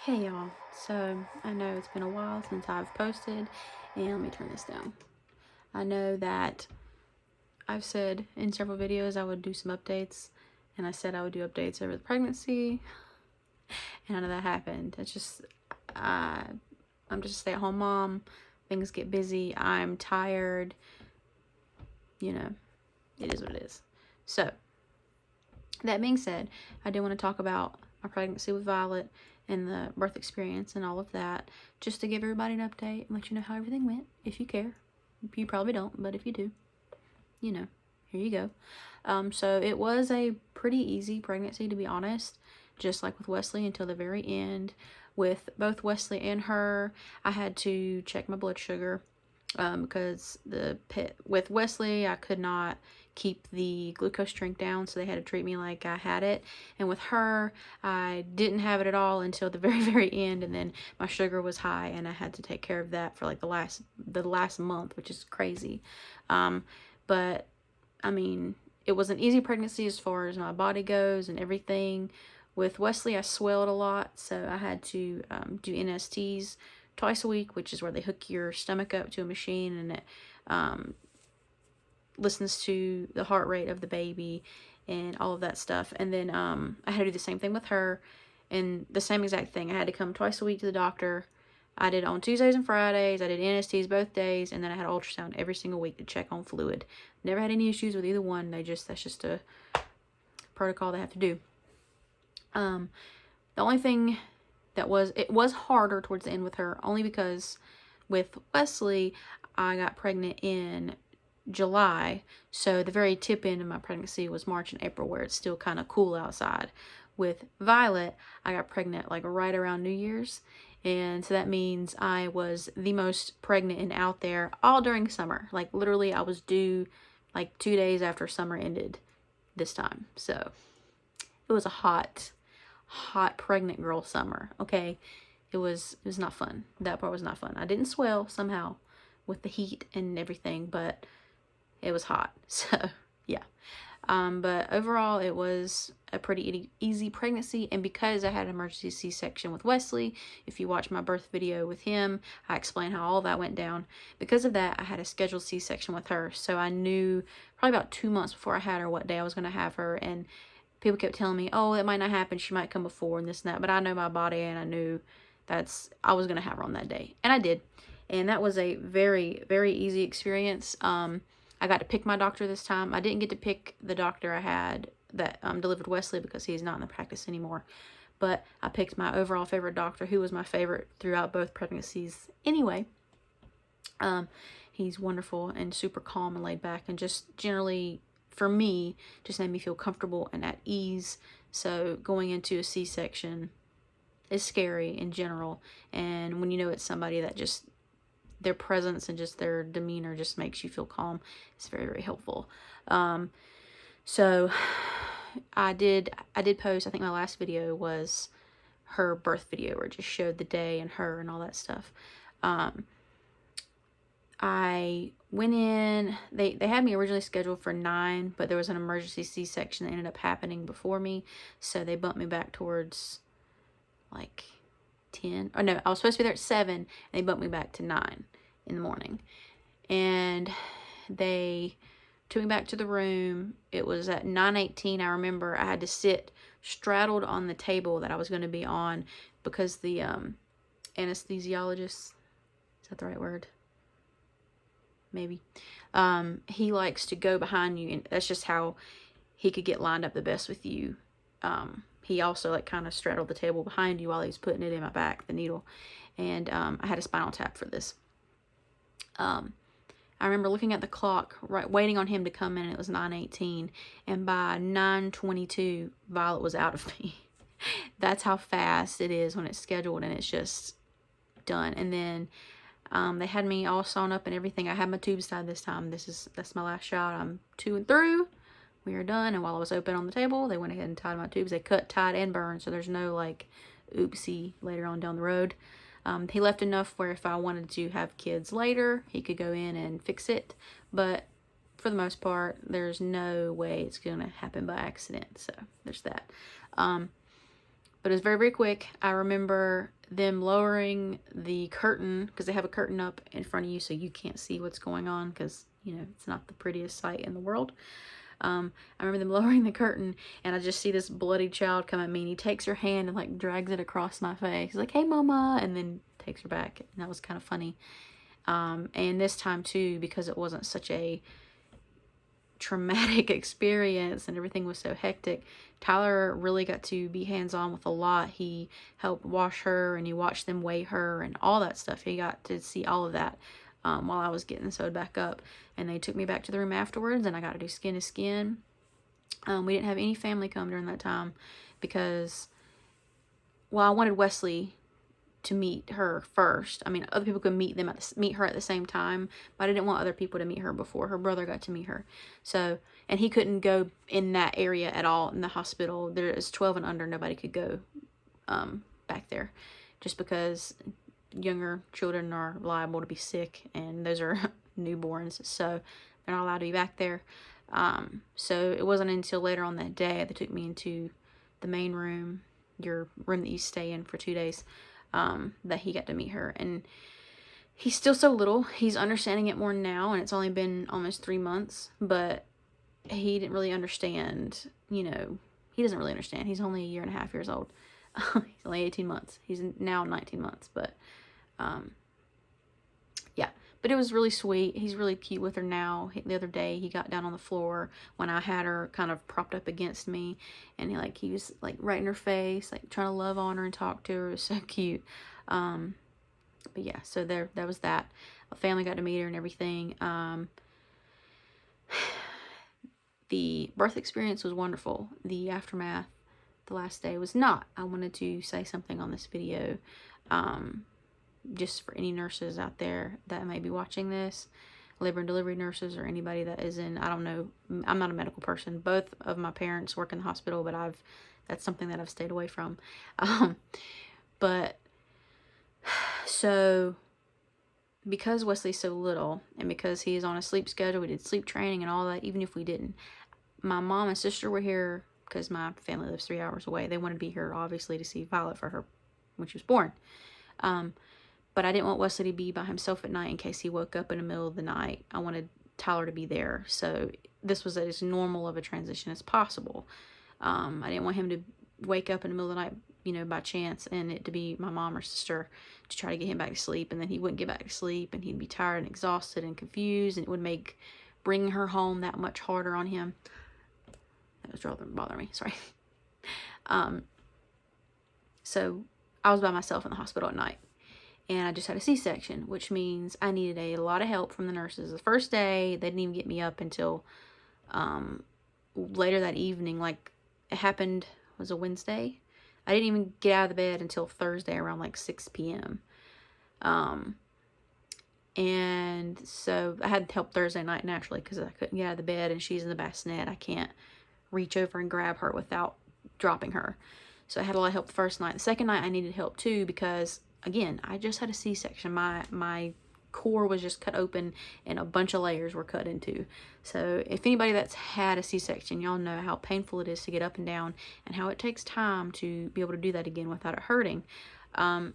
Hey y'all, so I know it's been a while since I've posted, and let me turn this down. I know that I've said in several videos I would do some updates, and I said I would do updates over the pregnancy, and none of that happened. It's just, I'm just a stay-at-home mom, things get busy, I'm tired, you know, it is what it is. So, that being said, I do want to talk about my pregnancy with Violet and the birth experience and all of that, just to give everybody an update and let you know how everything went, if you care. You probably don't, but if you do, you know, here you go. So it was a pretty easy pregnancy, to be honest, just like with Wesley until the very end. With both Wesley and her, I had to check my blood sugar because with Wesley, I could not keep the glucose drink down, so they had to treat me like I had it. And with her, I didn't have it at all until the very end, and then my sugar was high, and I had to take care of that for like the last month, which is crazy. But I mean, it was an easy pregnancy as far as my body goes and everything. With Wesley, I swelled a lot, so I had to do NSTs twice a week, which is where they hook your stomach up to a machine and it listens to the heart rate of the baby and all of that stuff. And then I had to do the same thing with her, and the same exact thing. I had to come twice a week to the doctor. I did on Tuesdays and Fridays. I did NSTs both days, and then I had ultrasound every single week to check on fluid. Never had any issues with either one. That's just a protocol they have to do. The only thing it was harder towards the end with her, only because with Wesley, I got pregnant in July, so the very tip end of my pregnancy was March and April, where it's still kind of cool outside. With Violet, I got pregnant like right around New Year's, and so that means I was the most pregnant and out there all during summer. Like literally, I was due like 2 days after summer ended this time. So it was a hot pregnant girl summer. Okay, it was not fun. That part was not fun. I didn't swell somehow with the heat and everything, but it was hot. So yeah. But overall, it was a pretty easy pregnancy. And because I had an emergency C-section with Wesley, if you watch my birth video with him, I explain how all that went down. Because of that, I had a scheduled C-section with her. So I knew probably about 2 months before I had her what day I was going to have her. And people kept telling me, oh, it might not happen. She might come before and this and that. But I know my body, and I knew I was going to have her on that day. And I did. And that was a very, very easy experience. I got to pick my doctor this time. I didn't get to pick the doctor I had that delivered Wesley because he's not in the practice anymore. But I picked my overall favorite doctor, who was my favorite throughout both pregnancies anyway. He's wonderful and super calm and laid back, and just generally, for me, just made me feel comfortable and at ease. So going into a C-section is scary in general. And when you know it's somebody that just their presence and just their demeanor just makes you feel calm, it's very, very helpful. So I did post, I think my last video was her birth video, where it just showed the day and her and all that stuff. I went in, they had me originally scheduled for 9, but there was an emergency C-section that ended up happening before me, so they bumped me back towards like 10. Or no, I was supposed to be there at 7, and they bumped me back to 9 in the morning. And they took me back to the room. It was at 9:18. I remember I had to sit straddled on the table that I was going to be on, because the anesthesiologist, is that the right word? Maybe. He likes to go behind you, and that's just how he could get lined up the best with you. He also like kind of straddled the table behind you while he was putting it in my back, the needle. And I had a spinal tap for this. I remember looking at the clock, right, waiting on him to come in, and it was 9:18, and by 9:22, Violet was out of me. That's how fast it is when it's scheduled and it's just done. And then they had me all sewn up and everything. I had my tubes tied this time. That's my last shot. I'm 2 and through. We are done. And while I was open on the table, they went ahead and tied my tubes. They cut, tied, and burned, so there's no like oopsie later on down the road. He left enough where if I wanted to have kids later, he could go in and fix it. But for the most part, there's no way it's going to happen by accident. So there's that. But it was very, very quick. I remember them lowering the curtain, because they have a curtain up in front of you so you can't see what's going on, because, you know, it's not the prettiest sight in the world. I remember them lowering the curtain, and I just see this bloody child come at me, and he takes her hand and like drags it across my face. He's like, "Hey, mama," and then takes her back, and that was kind of funny. And this time too, because it wasn't such a traumatic experience and everything was so hectic, Tyler really got to be hands-on with a lot. He helped wash her, and he watched them weigh her and all that stuff. He got to see all of that while I was getting sewed back up. And they took me back to the room afterwards, and I got to do skin to skin. We didn't have any family come during that time because, well, I wanted Wesley to meet her first. I mean, other people could meet her at the same time, but I didn't want other people to meet her before her brother got to meet her. So, and he couldn't go in that area at all in the hospital. There is 12 and under, nobody could go back there, just because younger children are liable to be sick, and those are newborns, so they're not allowed to be back there. So it wasn't until later on that day they took me into the main room, your room that you stay in for 2 days, that he got to meet her. And he's still so little. He's understanding it more now, and it's only been almost 3 months, but he didn't really understand, you know, he doesn't really understand. He's only 1.5 years old. He's only 18 months. He's now 19 months, but yeah. But it was really sweet. He's really cute with her now. The other day, he got down on the floor when I had her kind of propped up against me, and he was like right in her face, like trying to love on her and talk to her. It was so cute. But yeah, so that was that. A family got to meet her and everything. The birth experience was wonderful. The aftermath, the last day, was not. I wanted to say something on this video. Just for any nurses out there that may be watching this, labor and delivery nurses, or anybody that is in, I don't know, I'm not a medical person. Both of my parents work in the hospital, but that's something that I've stayed away from. But so because Wesley's so little, and because he is on a sleep schedule, we did sleep training and all that. Even if we didn't, my mom and sister were here because my family lives 3 hours away. They wanted to be here, obviously, to see Violet for her when she was born. But I didn't want Wesley to be by himself at night in case he woke up in the middle of the night. I wanted Tyler to be there. So this was as normal of a transition as possible. I didn't want him to wake up in the middle of the night, you know, by chance, and it to be my mom or sister to try to get him back to sleep. And then he wouldn't get back to sleep, and he'd be tired and exhausted and confused, and it would make bringing her home that much harder on him. That was rather bothering me. Sorry. So I was by myself in the hospital at night. And I just had a C-section, which means I needed a lot of help from the nurses. The first day, they didn't even get me up until later that evening. Like, it happened, was a Wednesday. I didn't even get out of the bed until Thursday around like 6 p.m. And so I had help Thursday night naturally because I couldn't get out of the bed, and she's in the bassinet. I can't reach over and grab her without dropping her. So I had a lot of help the first night. The second night I needed help too because, again, I just had a C-section. My core was just cut open and a bunch of layers were cut into. So if anybody that's had a C-section, y'all know how painful it is to get up and down and how it takes time to be able to do that again without it hurting. And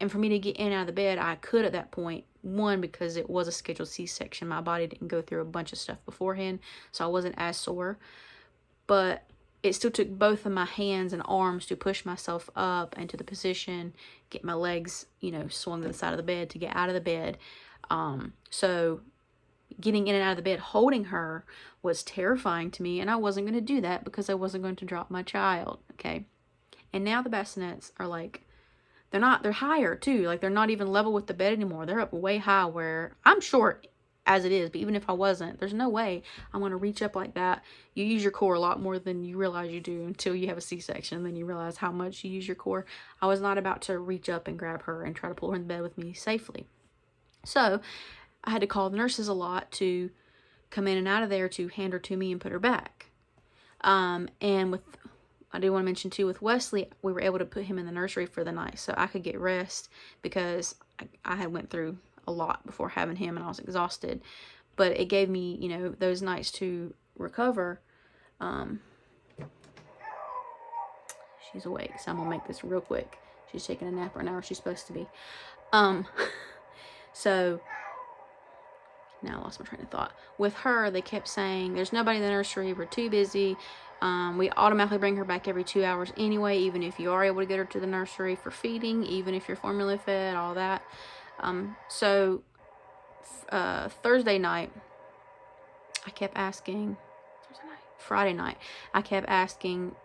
for me to get in and out of the bed, I could at that point. One, because it was a scheduled C-section. My body didn't go through a bunch of stuff beforehand, so I wasn't as sore. But it still took both of my hands and arms to push myself up into the position, get my legs, you know, swung to the side of the bed to get out of the bed. So getting in and out of the bed holding her was terrifying to me, and I wasn't going to do that because I wasn't going to drop my child, okay? And now the bassinets are like, they're higher too. Like, they're not even level with the bed anymore. They're up way high, where I'm short as it is, but even if I wasn't, there's no way I'm going to reach up like that. You use your core a lot more than you realize you do until you have a C-section, and then you realize how much you use your core. I was not about to reach up and grab her and try to pull her in the bed with me safely. So I had to call the nurses a lot to come in and out of there to hand her to me and put her back. And I do want to mention too, with Wesley, we were able to put him in the nursery for the night so I could get rest, because I had went through a lot before having him and I was exhausted. But it gave me, you know, those nights to recover. she's awake, so I'm gonna make this real quick. She's taking a nap right now, or she's supposed to be. So now I lost my train of thought. With her, they kept saying, there's nobody in the nursery, we're too busy. We automatically bring her back every 2 hours anyway, even if you are able to get her to the nursery for feeding, even if you're formula fed, all that. So Thursday night, I kept asking, Friday night, I kept asking,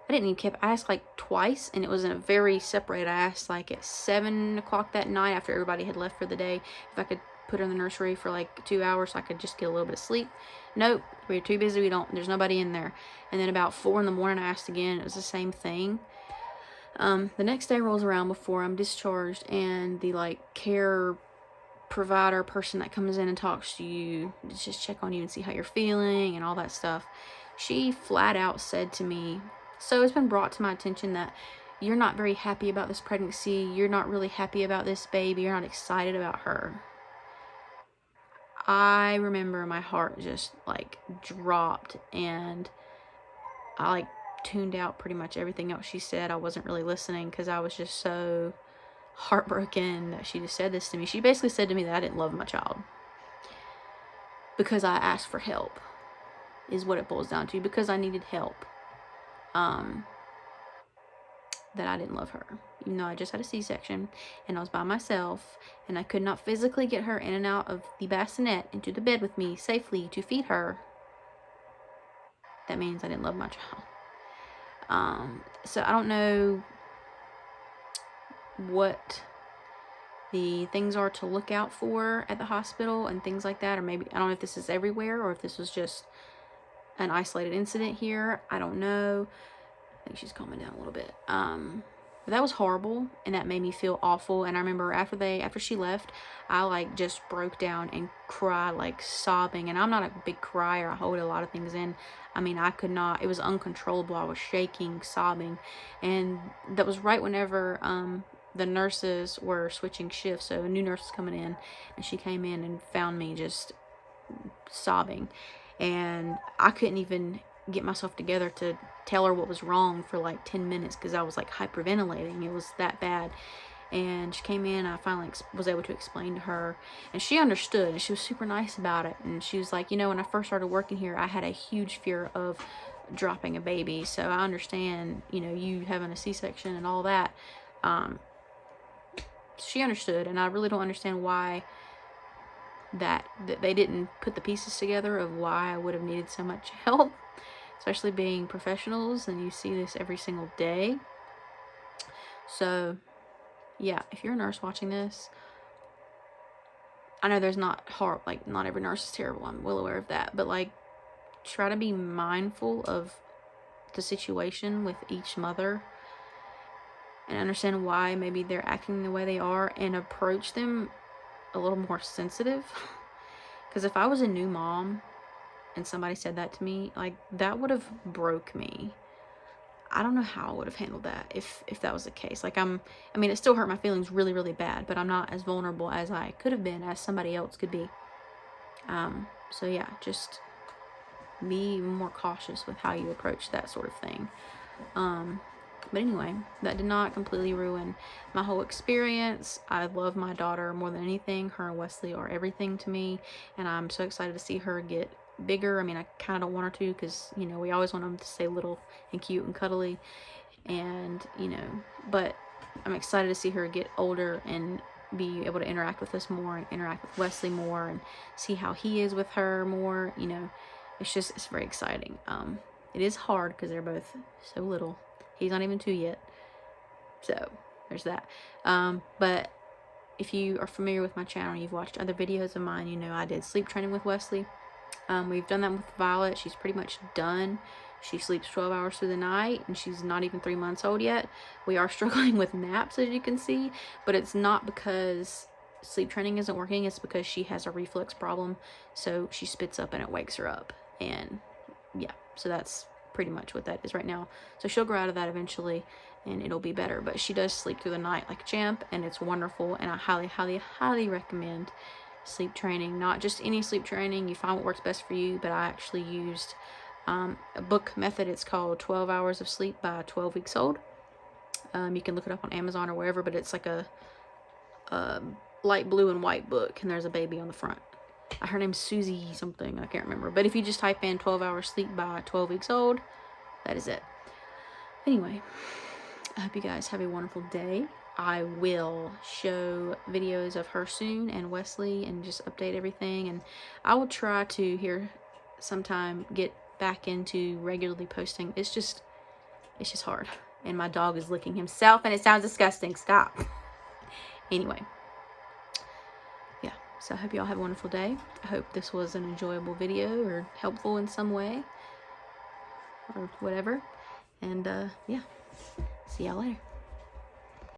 I asked like twice, and it was in a very separate. I asked like at 7 o'clock that night after everybody had left for the day if I could put her in the nursery for like 2 hours so I could just get a little bit of sleep. Nope, we're too busy, there's nobody in there. And then about 4 in the morning I asked again, it was the same thing. The next day rolls around before I'm discharged, and the like care provider person that comes in and talks to you, just check on you and see how you're feeling and all that stuff, she flat out said to me, so it's been brought to my attention that you're not very happy about this pregnancy, you're not really happy about this baby, you're not excited about her. I remember my heart just like dropped, and I like tuned out pretty much everything else she said. I wasn't really listening because I was just so heartbroken that she just said this to me. She basically said to me that I didn't love my child because I asked for help, is what it boils down to, because I needed help. That I didn't love her, even though I just had a C-section and I was by myself and I could not physically get her in and out of the bassinet into the bed with me safely to feed her. That means I didn't love my child. So I don't know what the things are to look out for at the hospital and things like that, or maybe I don't know if this is everywhere or if this was just an isolated incident here. I don't know. I think she's calming down a little bit. But that was horrible, and that made me feel awful. And I remember after she left, I like just broke down and cried, like sobbing. And I'm not a big crier. I hold a lot of things in. I mean, I could not. It was uncontrollable. I was shaking, sobbing, and that was right whenever the nurses were switching shifts. So a new nurse was coming in, and she came in and found me just sobbing, and I couldn't even get myself together to tell her what was wrong for like 10 minutes because I was like hyperventilating. It was that bad. And she came in, I finally was able to explain to her, and she understood, and she was super nice about it. And she was like, when I first started working here, I had a huge fear of dropping a baby, so I understand, you having a C-section and all that. She understood, and I really don't understand why that they didn't put the pieces together of why I would have needed so much help, especially being professionals, and you see this every single day. So yeah, if you're a nurse watching this, I know there's not every nurse is terrible, I'm well aware of that, but like try to be mindful of the situation with each mother and understand why maybe they're acting the way they are, and approach them a little more sensitive. Because if I was a new mom and somebody said that to me, like that would have broke me. I don't know how I would have handled that if that was the case. Like it still hurt my feelings really, really bad, but I'm not as vulnerable as I could have been, as somebody else could be. So yeah, just be more cautious with how you approach that sort of thing. But anyway, that did not completely ruin my whole experience. I love my daughter more than anything. Her and Wesley are everything to me, and I'm so excited to see her get bigger. I mean, I kind of don't want her to, because we always want them to stay little and cute and cuddly, and but I'm excited to see her get older and be able to interact with us more and interact with Wesley more and see how he is with her more. It's very exciting. It is hard because they're both so little. He's not even 2 yet, so there's that. But if you are familiar with my channel, you've watched other videos of mine, I did sleep training with Wesley. We've done that with Violet. She's pretty much done. She sleeps 12 hours through the night, and she's not even 3 months old yet. We are struggling with naps, as you can see, but it's not because sleep training isn't working. It's because she has a reflux problem, so she spits up and it wakes her up. And yeah, so that's pretty much what that is right now. So she'll grow out of that eventually, and it'll be better. But she does sleep through the night like a champ, and it's wonderful. And I highly, highly, highly recommend sleep training. Not just any sleep training. You find what works best for you. But I actually used a book method. It's called 12 Hours of Sleep by 12 Weeks Old. You can look it up on Amazon or wherever, but it's like a light blue and white book, and there's a baby on the front. Her name's Susie something, I can't remember. But if you just type in 12 hours sleep by 12 weeks old, that is it. Anyway, I hope you guys have a wonderful day. I will show videos of her soon and Wesley and just update everything. And I will try to here sometime get back into regularly posting. It's just hard. And my dog is licking himself and it sounds disgusting. Stop. Anyway. Yeah. So I hope y'all have a wonderful day. I hope this was an enjoyable video or helpful in some way. Or whatever. And yeah. See y'all later.